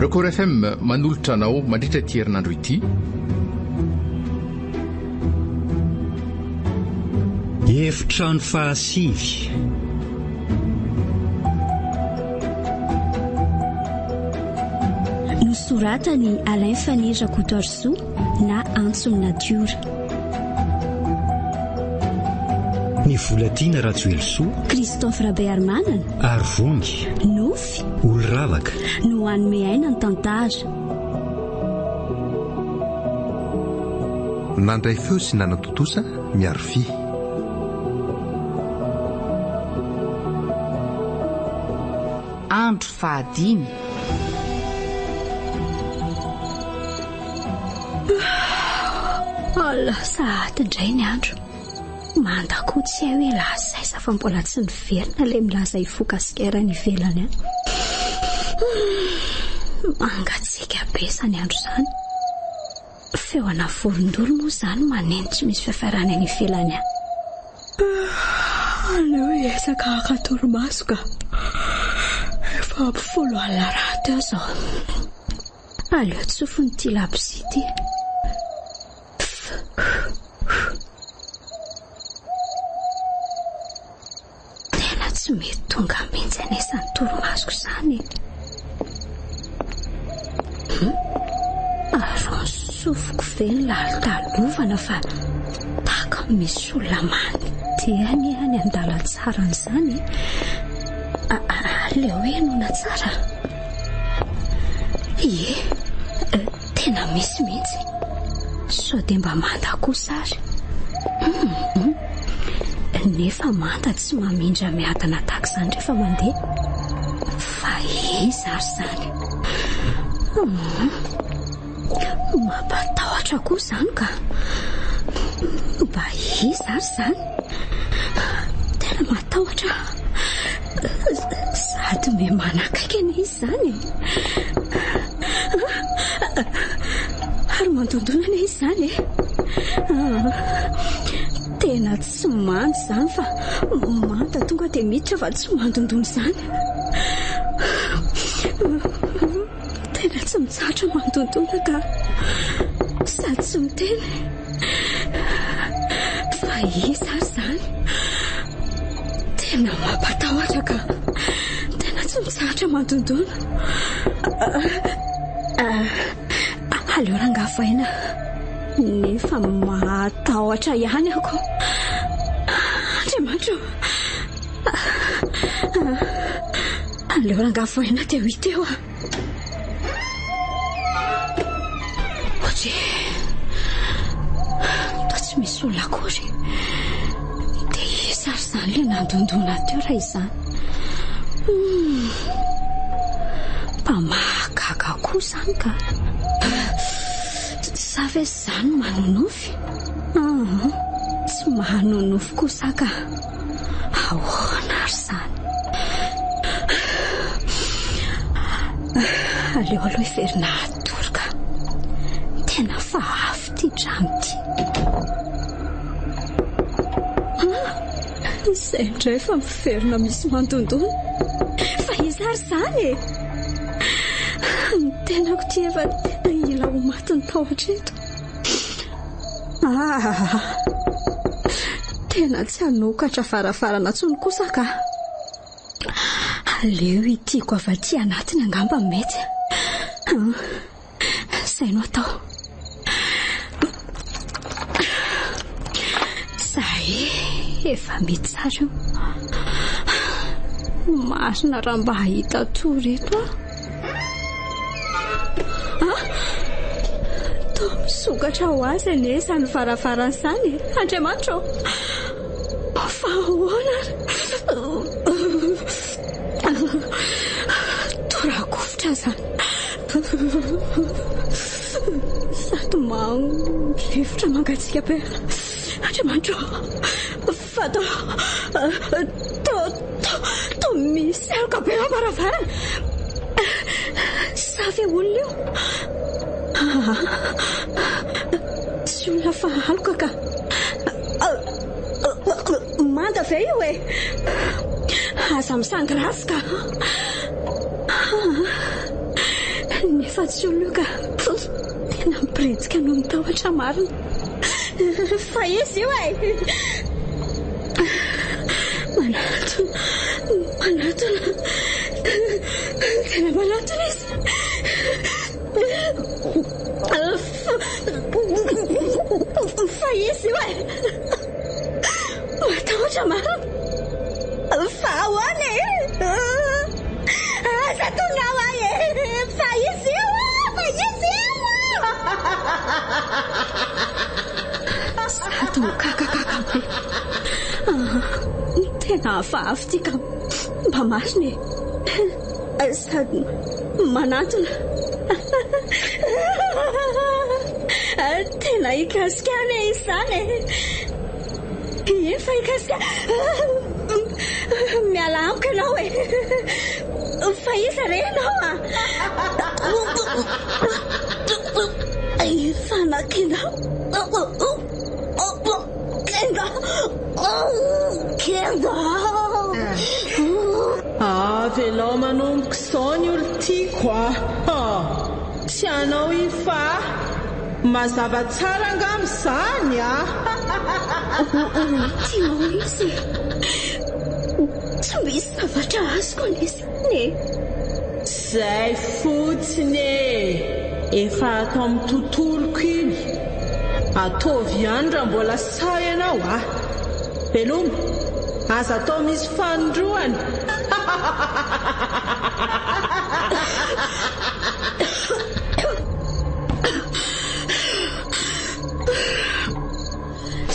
Record FM manolotra anao mandritra ity herinandro ity. Efitrano fahasivy. Nosoratany Alain Fanera Coutorceau na Antsony Natiora. Ny volatiana Ratsoelosoa, Christophe Rabé Armanana, Arvongy, Nofy, Oloravaka, Nohany Mehaina ny tantara. Nandray feo sy nanatotosa miaro fi. Andro fahadimy. Sahady indray ny andro. Mandako tsy hay hoe lazaisa fa mbola tsy niverina ilay milaza ifokasikera ny ivelany. Mangatsiaka be izany andro izany. Feona vorondolo moa izany maneno tsy misy fiafarany ny ivelany. Aleo esaka akatorimaso ka. Efa ampifolo alina raha teo izao. Aleo tsofony ity labosy ity. Tena tsy mety tonga mihitsy anesan'ny torimasoko izany. Ary sofoko ve ny lalitalovana fa taka misy olona manodehany any an-dalantsara n'izany. Aleo hoe nona tsara. Ie, tena misy mihitsy. So dia mba manda kosa ary. Nefa manda tsy mamindra miadana tahaka izany rehefa mandeha. Fa izy ary izany. Mampatahotra koa izany ka. Mba izy ary izany. Tena matahotra. Sady me manakaiky ny izy izany. Ary mandondona ny izy izany. Tena tsy mandy izany fa manta tonga dia miditra fa tsy mandondona izany. Tena tsy mitsatra mandondona ka sady tsy miteny. Fa izy ary izany. Tena mampatahotra ka. Tena tsy mitsatra mandondona. Aleo rangavaina. Nefa matahotra ihany ako. Andriamanitra. Aleo rangavaina teo iteo. Oje. Toa tsy misy olona akory. Dia izy ary izany ilay nandondona teo raha izany. Mba mahagaga koa izany ka. Sa ve izany manonofy? Tsy manonofy kosa ka. Ahoana ary izany. Aleo aloha hiverina atoroka. Tena fa afo ity drano ity. Izay indray fa miverina misy mandondona. Fa izy ary izany e. Ny tenako ty efa tena ila ho maty ny tahotra eto. Tena tsy hanokatra farafarana tsony kosa ka. Aleo itiako avy aty anatiny angamba mety. Izay no atao. Zay efa mety tsara. Marina raha mba hahita toreto toa misokatra ho azy anesa ny farafarana izany. Andriamanitra fa ahoana torakofotra izany. Sady rivotra mangatsiaka be. Andriamanitra fa toa misy aloka be ao farafarana. Sa ve olona io? Tsy olona fa aloka ka. Manda ve io e? Aza misangy rasy ka. nefa tsy oloka tena mipiretsika no mitahotra marina fa izy io manatona tena manatona izy fa izy io matahotra marina fa ahoana aza tonao fa izy io sady mikakakaka tena hafahafa tika mba marina sady manatona tena ikasikana izany efa ikasika miala amiko ianao fa iza re ianao efa nakinao kenda velao manomboko izao ny olo tiako tsy anao ifa mazava tsara angamizany tianao izy tsy misy zavatra azoko nisiny zay fotsiny efa atao amin'ny tontoloko iny ataovy ihany raha mbola say ianao veloma aza atao misy fanondroany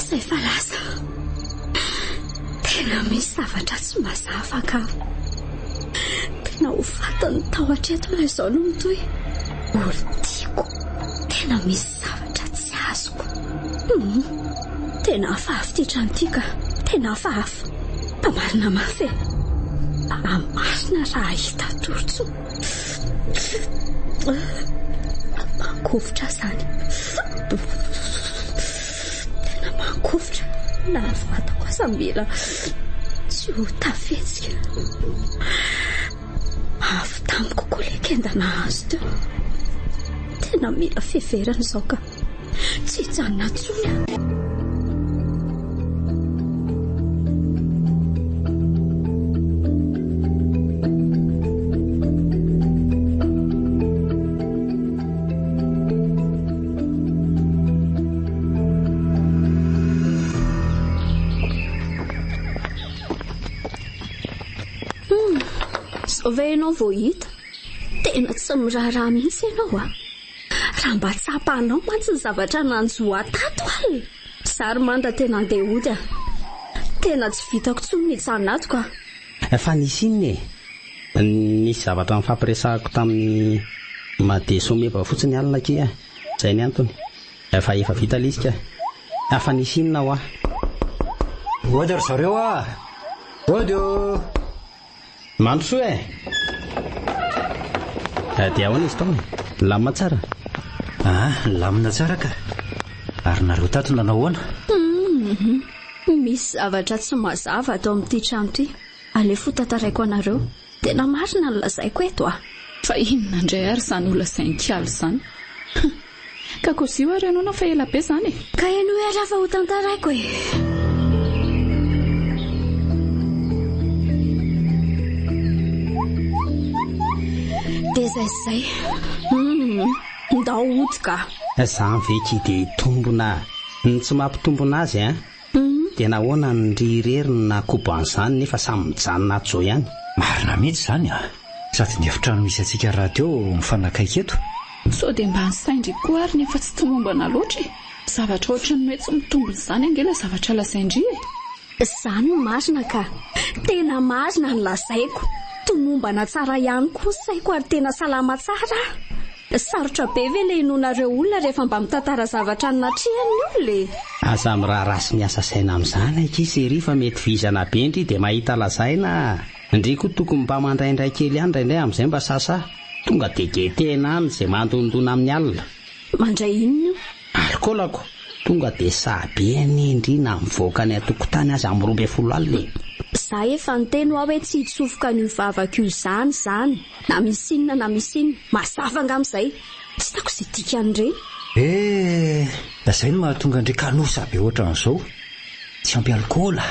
zay fa lasa tena misy zavatra tsy mazava ka tena ho fatany tao atreto na izao no mitoy olo tiako tena misy zavatra tsy azoko tena hafahafa ty trano tika tena hafahafa mpamarina mafy marina raha hita torotso mankovotra zany tena mankovotra na vatako asambila tsy ho tafetsika avy tamiko koa le kendana azo teo tena mila fiverana izao ka tsy hijanona tsony ve ianao vao hita tena tsy miraharaha mihitsy ianao raha mba tsapanao mantsy ny zavatra nanjo atato sary manda tena andeha ody tena tsy vitako tsony mijanonatoko fa nisy inny nisy zavatra mifampiresahako tamin'ny made someva fotsiny alina ke zay ny antony fa efa vita lisika fa nisy inona ody ry zareo ody mandroso dia ahoana izy tao lamina tsara lamina tsara ka ary nareo tato nanao ahoana misy zavatra tsy mazava atao amin'ity trano ity alefo tantaraiko anareo tena marina ny lazaiko eto fa inona indray ary izany ho lazainkialo izany ka kozy io ary ianao na fa ela be izany ka eno ara fa ho tantaraiko dia zay ndao odika zany veky dia tombona ny tsy mampitombona azy dia nahoana ny rireriny na kobo an'izany nefa samy mijanona ato zao ihany marina mihitsy izany sady ny efitrano misy antsika raha teo mifanakaiky eto sao dia mba nisaindry koa ary nefa tsy tomombana loatra zavatra ohatrany hoe tsy mitombona izany angela zavatra lazaindry izany marina ka tena marina ny lazaiko tomombana tsara ihany koa saiko ary tena salama tsara sarotra be ve le inonareo olona rehefa mba mitantara zavatra ny natrehany olona aza miraha rasy miasa saina amin'izany akisy ery fa mety vizana be indry dia mahita lazaina indry koa tokony mba mandraindray kely ihany indraindray amin'izay mba sasa tonga dia getena any izay mandondona amin'ny alina mandray inona alkolako tonga dia sahabeny indry na mivoaka ny atokotany azy amin'ny 12 alina za efa nyteny ao hoe tsy hitsofoka ny vavaka io zany na misy inona na misy inona mazava angam'izay tsy tako izay dikan'ireny zay no mahatonga ndray kalosa be ohatran'izao tsy ampy alkôla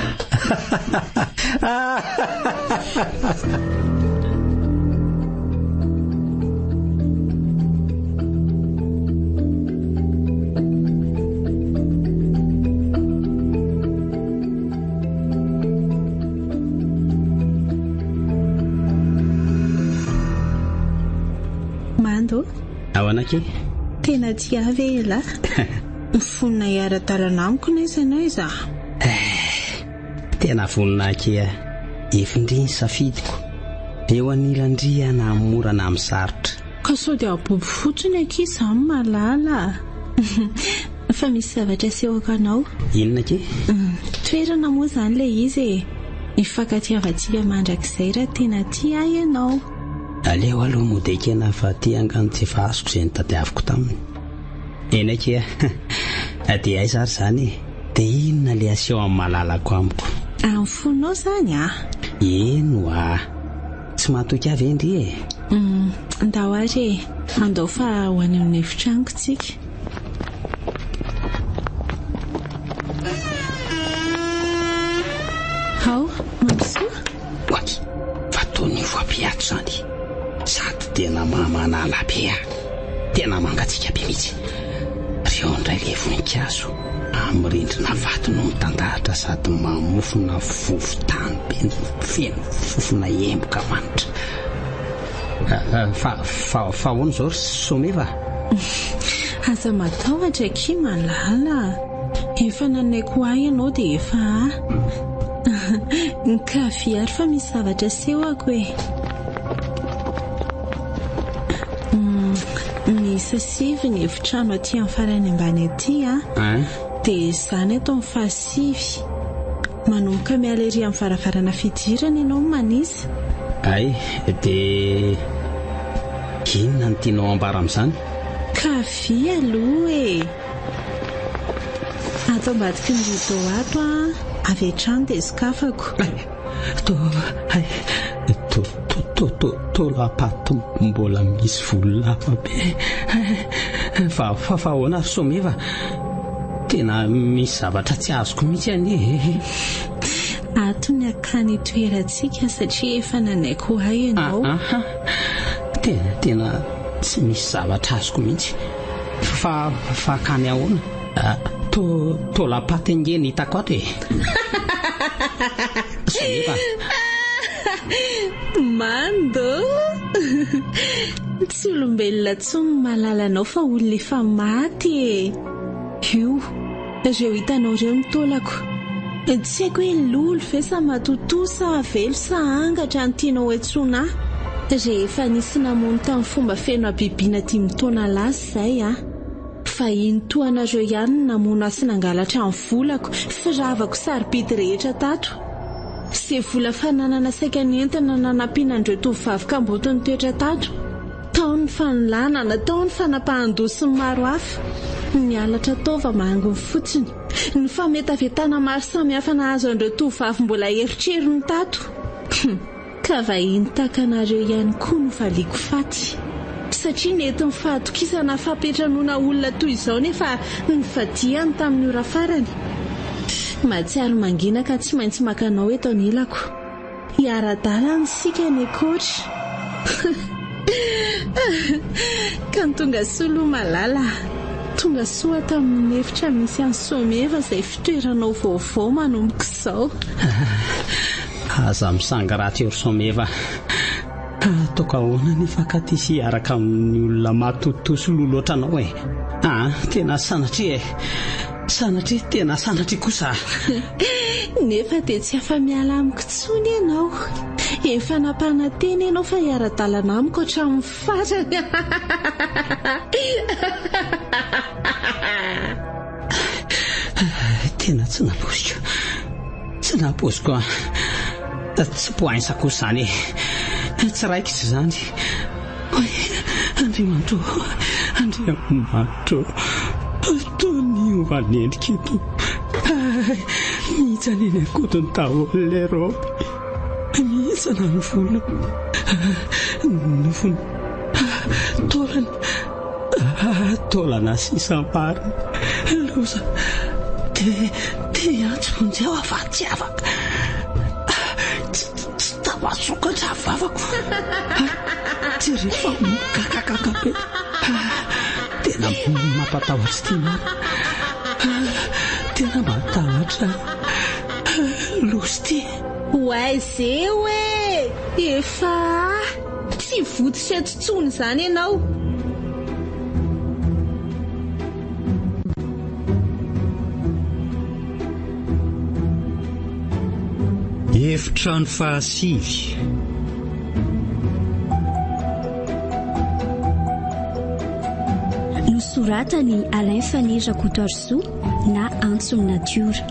ao anake tena tia avela mifonina hiara-dalana amiko nezana iza tena voninake efindriny safidiko eo anilandria na morana amin'ny sarotra ka sao dia aboby fotsiny akiza amin'ny malala fa misy zavatra sehoko anao inona ke toerana moa izany ilay izy mifankatiavantsika mandrakizay raha tena tia ianao aleo aloha modekena fa ty angano tsy efa azoko izay nitadiaviko taminy enake dia ay zary zany dia inona le aseho amin'ny malalako amiko amin'ny fonao zany eno tsy mahatoky avy endry ndao ary andao fa ho any amin'ny efitrangoko tsika ao mampisoa oay fa tony voapiato zany sady tena mamanala be tena mangatsika be mihitsy reo indray le voninkazo amin'ny rindrina vato no mitandahatra sady mamofona vovotany be feno fofona emboka manitra fa hono zao someva aza matahotra ki malala efa nanaiko ahy ianao dia efa nikafy ary fa misy zavatra sehoko misy sivy ny efitrano aty amin'ny farany ambany aty dia izany atao amin'ny fahasivy manomboka mialery amin'ny varavarana fidirana ianao manisy ay dia inona ny tianao ambara amin'izany kafy aloha atao mbadiky ny rido ato avy hatrany dia zokafako tolapato mbola misy vololava be fa hoana someva tena misy zavatra tsy azoko mihitsy any ato ny akany toerantsika satria efa nanaiko ahy ianao tena tsy misy zavatra azoko mihitsy fa akany ahoana tolapato ingeny hitako ato someva mando tsy olombelona tsony malalanao fa olona efa maty io ireo hitanao ireo nitolako tsy haiko hoe lolo ve sa matotoa sa velo sa angatra ny tianao hoentsona rehefa nisy namono tamin'ny fomba feno abibiana 10 taona lasa izay fa iny toanareo ihany namono asy nangalatra amin'ny volako firavako sarobidy rehetra tato sy vola fananana saika ny entana nanampianandreo tovavy kambotony toetra tato tao ny fanolana natao ny fanapahan-dosy ny maro hafa ny alatra taova mahangony fotsiny ny fametavetana maro samihafa nahazo andreo tovavy mbola eritrerony tato ka vahiny takanareo ihany koa no valiako faty satria nety ny fahatokisana fampetranoana olona toy izao nefa ny vadiany tamin'ny ora farany mahatsiaro mangina ka tsy maintsy makanao eto anilako hiara-dala ny sika ny ekotra ka ny tonga solo malala tonga soa tamin'ny efitra misy any someva izay fitoeranao vaovao manomboka izao aza misanga raha teo ry someva toka ahoana nefa ka tisy hiaraka amin'ny olona matotoso lolo ohatranao tena sanatria tena sanatria kosa nefa dia tsy afa-miala amiko tsony ianao efa napana teny ianao fa hiara-dalana amiko hatramin'ny farany tena tsy napoziko tsy poainsako izany tsy raiko izy izany andriamanitro ataonio vanendrika eto nihitsany eny ankodiny daholo le robe Sana ny volo taolana sisampara loza dia antsonjy aho avatsy avaka tsy tamasokatra vavako tsy rehefa kakakaka be tena mampatahotra ty mara tena matahotra lozy ty hoay ze hoe efa tsy voto sy atsotsony zany ianao. Efitrano fahasivy. Nosoratany Alain Fanera Coutoarso na Antsony Natiora.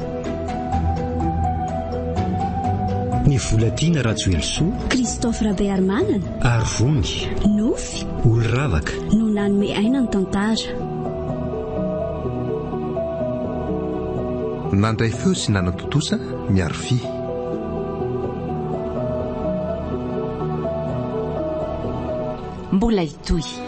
Ny volatiana Rajoelso, Christophe Rabé Armanana, Arvony, Nofy, Oloravaka no nanome aina ny tantara. Nandray feo sy nanatotosa miaro fi. Mbola hitoy